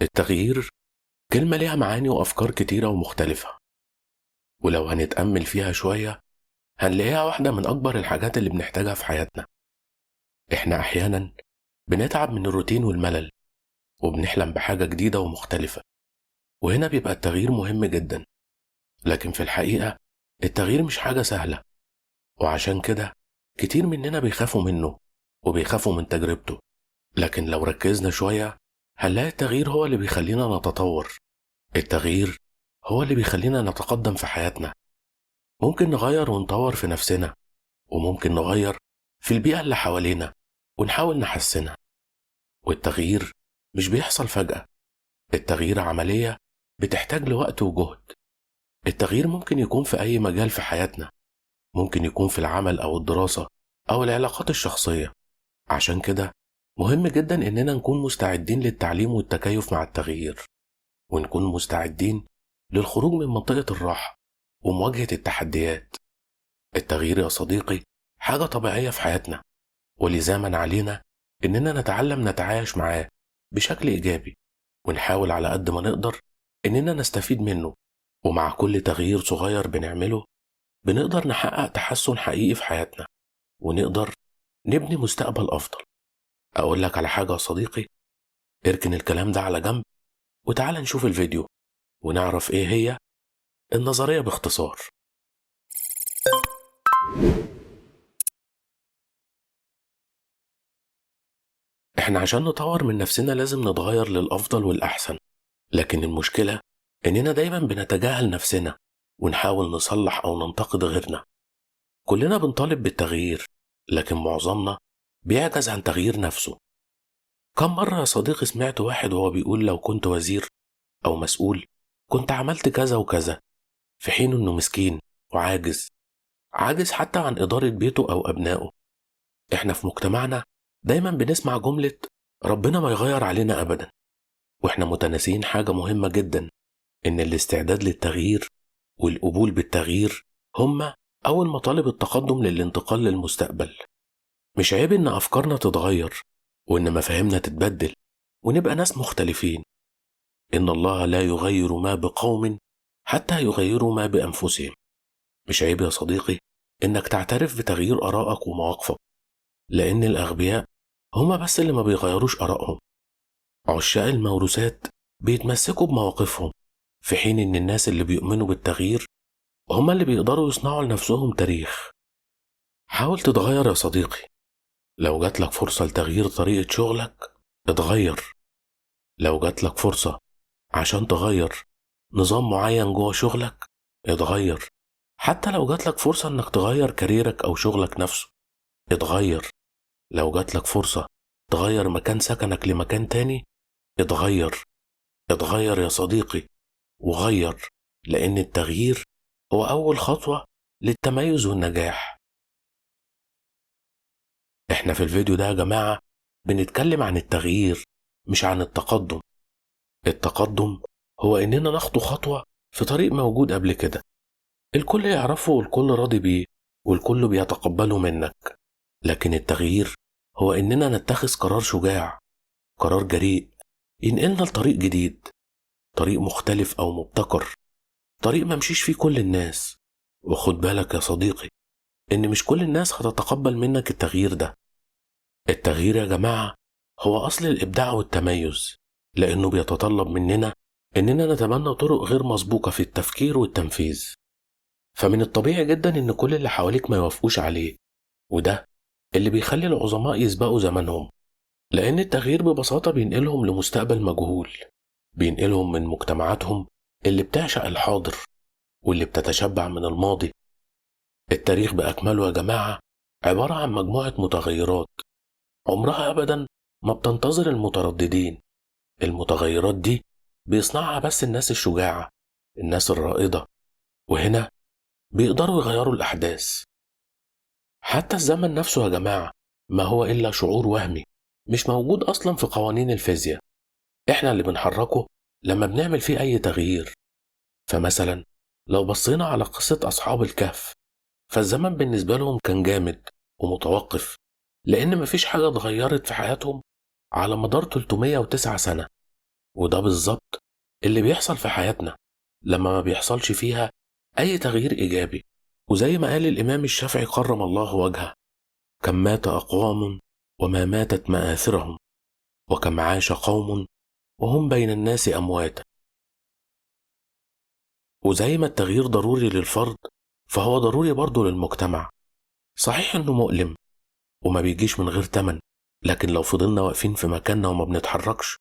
التغيير كلمة ليها معاني وأفكار كتيرة ومختلفة، ولو هنتأمل فيها شوية هنلاقيها واحدة من أكبر الحاجات اللي بنحتاجها في حياتنا. إحنا أحيانا بنتعب من الروتين والملل وبنحلم بحاجة جديدة ومختلفة، وهنا بيبقى التغيير مهم جدا. لكن في الحقيقة التغيير مش حاجة سهلة، وعشان كده كتير مننا بيخافوا منه وبيخافوا من تجربته. لكن لو ركزنا شوية هنلاقي التغيير هو اللي بيخلينا نتطور. التغيير هو اللي بيخلينا نتقدم في حياتنا. ممكن نغير ونطور في نفسنا، وممكن نغير في البيئة اللي حوالينا ونحاول نحسنها. والتغيير مش بيحصل فجأة، التغيير عملية بتحتاج لوقت وجهد. التغيير ممكن يكون في أي مجال في حياتنا، ممكن يكون في العمل أو الدراسة أو العلاقات الشخصية. عشان كده مهم جدا إننا نكون مستعدين للتعليم والتكيف مع التغيير، ونكون مستعدين للخروج من منطقة الراحة ومواجهة التحديات. التغيير يا صديقي حاجة طبيعية في حياتنا، ولذا من علينا إننا نتعلم نتعايش معاه بشكل إيجابي، ونحاول على قد ما نقدر إننا نستفيد منه. ومع كل تغيير صغير بنعمله بنقدر نحقق تحسن حقيقي في حياتنا، ونقدر نبني مستقبل أفضل. أقول لك على حاجة يا صديقي، اركن الكلام ده على جنب وتعال نشوف الفيديو ونعرف إيه هي النظرية باختصار. إحنا عشان نطور من نفسنا لازم نتغير للأفضل والأحسن، لكن المشكلة إننا دايما بنتجاهل نفسنا ونحاول نصلح أو ننتقد غيرنا. كلنا بنطالب بالتغيير، لكن معظمنا بيعجز عن تغيير نفسه. كم مرة يا صديقي سمعت واحد وهو بيقول لو كنت وزير أو مسؤول كنت عملت كذا وكذا، في حين إنه مسكين وعاجز حتى عن إدارة بيته أو أبنائه. إحنا في مجتمعنا دايما بنسمع جملة ربنا ما يغير علينا أبدا، وإحنا متناسين حاجة مهمة جدا، إن الاستعداد للتغيير والقبول بالتغيير هما أول مطالب التقدم للانتقال للمستقبل. مش عيب إن أفكارنا تتغير وإن مفاهيمنا تتبدل ونبقى ناس مختلفين. إن الله لا يغير ما بقوم حتى يغيروا ما بأنفسهم. مش عيب يا صديقي إنك تعترف بتغيير آرائك ومواقفك، لأن الأغبياء هما بس اللي ما بيغيروش آرائهم. عشاق الموروثات بيتمسكوا بمواقفهم، في حين إن الناس اللي بيؤمنوا بالتغيير هما اللي بيقدروا يصنعوا لنفسهم تاريخ. حاول تتغير يا صديقي. لو جاتلك فرصة لتغيير طريقة شغلك اتغير. لو جاتلك فرصة عشان تغير نظام معين جوه شغلك اتغير. حتى لو جاتلك فرصة انك تغير كاريرك او شغلك نفسه اتغير. لو جاتلك فرصة تغير مكان سكنك لمكان تاني اتغير. اتغير يا صديقي وغير، لأن التغيير هو أول خطوة للتميز والنجاح. احنا في الفيديو ده يا جماعة بنتكلم عن التغيير مش عن التقدم. التقدم هو إننا نخطو خطوة في طريق موجود قبل كده، الكل يعرفه والكل راضي بيه والكل بيتقبله منك. لكن التغيير هو إننا نتخذ قرار شجاع، قرار جريء ينقلنا لطريق جديد، طريق مختلف أو مبتكر، طريق ما مشيش فيه كل الناس. وخد بالك يا صديقي إن مش كل الناس هتتقبل منك التغيير ده. التغيير يا جماعة هو أصل الإبداع والتميز، لأنه بيتطلب مننا إننا نتبنى طرق غير مسبوقة في التفكير والتنفيذ. فمن الطبيعي جدا إن كل اللي حواليك ما يوافقوش عليه، وده اللي بيخلي العظماء يسبقوا زمنهم. لأن التغيير ببساطة بينقلهم لمستقبل مجهول، بينقلهم من مجتمعاتهم اللي بتعشق الحاضر واللي بتتشبع من الماضي. التاريخ بأكمله يا جماعة عبارة عن مجموعة متغيرات عمرها أبدا ما بتنتظر المترددين. المتغيرات دي بيصنعها بس الناس الشجاعة، الناس الرائدة، وهنا بيقدروا يغيروا الأحداث. حتى الزمن نفسه يا جماعة ما هو إلا شعور وهمي مش موجود أصلا في قوانين الفيزياء، إحنا اللي بنحركه لما بنعمل فيه أي تغيير. فمثلا لو بصينا على قصة أصحاب الكهف، فالزمن بالنسبة لهم كان جامد ومتوقف، لأن مفيش حاجة اتغيرت في حياتهم على مدار 309 سنة. وده بالظبط اللي بيحصل في حياتنا لما ما بيحصلش فيها أي تغيير إيجابي. وزي ما قال الإمام الشافعي كرم الله وجهه: كم مات أقوام وما ماتت مآثرهم، وكم عاش قوم وهم بين الناس أموات. وزي ما التغيير ضروري للفرد، فهو ضروري برضه للمجتمع. صحيح إنه مؤلم وما بيجيش من غير تمن، لكن لو فضلنا واقفين في مكاننا وما بنتحركش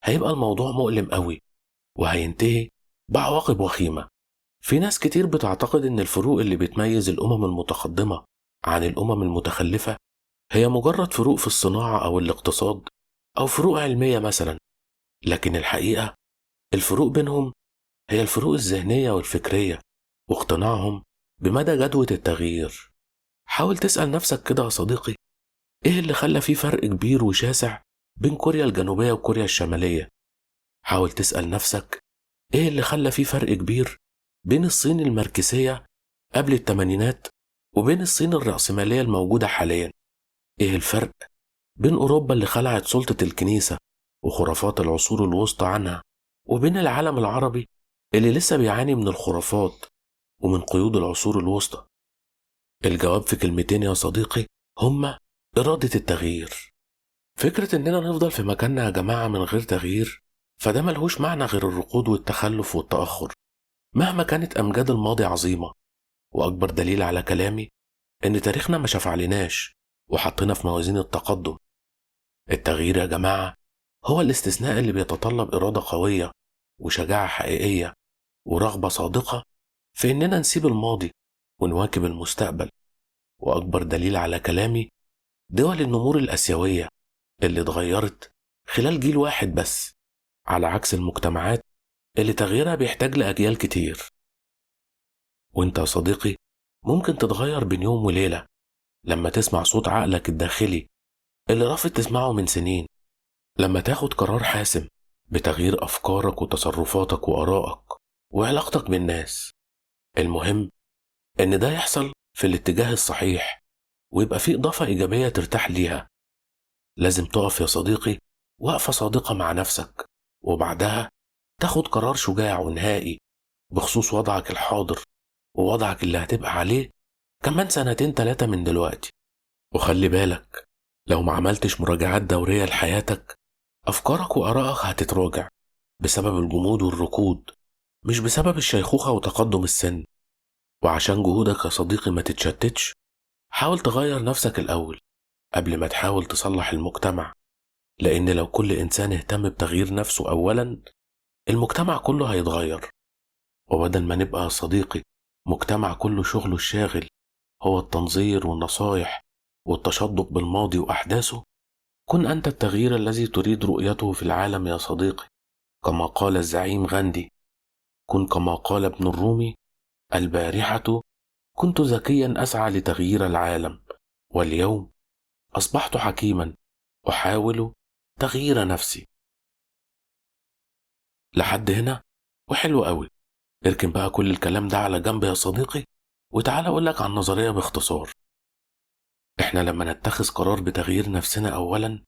هيبقى الموضوع مؤلم قوي، وهينتهي بعواقب وخيمة. في ناس كتير بتعتقد إن الفروق اللي بتميز الأمم المتقدمة عن الأمم المتخلفة هي مجرد فروق في الصناعة أو الاقتصاد أو فروق علمية مثلا، لكن الحقيقة الفروق بينهم هي الفروق الذهنية والفكرية واقتناعهم بمدى جدوى التغيير. حاول تسأل نفسك كده يا صديقي: إيه اللي خلى فيه فرق كبير وشاسع بين كوريا الجنوبية وكوريا الشمالية؟ حاول تسأل نفسك: إيه اللي خلى فيه فرق كبير بين الصين الماركسية قبل التمانينات وبين الصين الرأسمالية الموجودة حاليا؟ إيه الفرق بين أوروبا اللي خلعت سلطة الكنيسة وخرافات العصور الوسطى عنها وبين العالم العربي اللي لسه بيعاني من الخرافات ومن قيود العصور الوسطى؟ الجواب في كلمتين يا صديقي: هما إرادة التغيير. فكرة إننا نفضل في مكاننا يا جماعة من غير تغيير، فده ملهوش معنى غير الركود والتخلف والتأخر مهما كانت أمجاد الماضي عظيمة. وأكبر دليل على كلامي إن تاريخنا ما شفعلناش وحطنا في موازين التقدم. التغيير يا جماعة هو الاستثناء اللي بيتطلب إرادة قوية وشجاعة حقيقية ورغبة صادقة في إننا نسيب الماضي ونواكب المستقبل. وأكبر دليل على كلامي دول النمور الآسيوية اللي اتغيرت خلال جيل واحد بس، على عكس المجتمعات اللي تغييرها بيحتاج لأجيال كتير. وانت يا صديقي ممكن تتغير بين يوم وليلة لما تسمع صوت عقلك الداخلي اللي رافض تسمعه من سنين، لما تاخد قرار حاسم بتغيير أفكارك وتصرفاتك وآرائك وعلاقتك بالناس. المهم إن ده يحصل في الاتجاه الصحيح ويبقى فيه إضافة إيجابية ترتاح ليها. لازم تقف يا صديقي وقفة صادقة مع نفسك، وبعدها تاخد قرار شجاع ونهائي بخصوص وضعك الحاضر ووضعك اللي هتبقى عليه كمان 2-3 من دلوقتي. وخلي بالك، لو ما عملتش مراجعات دورية لحياتك أفكارك وآرائك هتتراجع بسبب الجمود والركود، مش بسبب الشيخوخة وتقدم السن. وعشان جهودك يا صديقي ما تتشتتش، حاول تغير نفسك الأول قبل ما تحاول تصلح المجتمع، لأن لو كل إنسان اهتم بتغيير نفسه أولا المجتمع كله هيتغير. وبدل ما نبقى يا صديقي مجتمع كله شغله الشاغل هو التنظير والنصايح والتشدق بالماضي وأحداثه، كن أنت التغيير الذي تريد رؤيته في العالم يا صديقي. كما قال الزعيم غاندي: كن كما قال ابن الرومي: البارحة كنت ذكيا أسعى لتغيير العالم، واليوم أصبحت حكيما أحاول تغيير نفسي. لحد هنا وحلو قوي. اركن بقى كل الكلام ده على جنب يا صديقي، وتعال أقولك عن نظرية باختصار. احنا لما نتخذ قرار بتغيير نفسنا أولا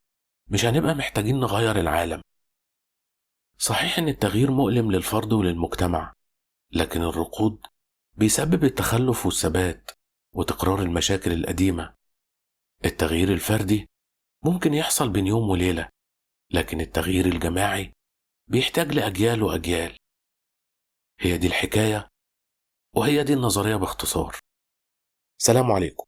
مش هنبقى محتاجين نغير العالم. صحيح ان التغيير مؤلم للفرد وللمجتمع، لكن الركود بيسبب التخلف والثبات وتكرار المشاكل القديمة. التغيير الفردي ممكن يحصل بين يوم وليلة، لكن التغيير الجماعي بيحتاج لأجيال وأجيال. هي دي الحكاية وهي دي النظرية باختصار. سلام عليكم.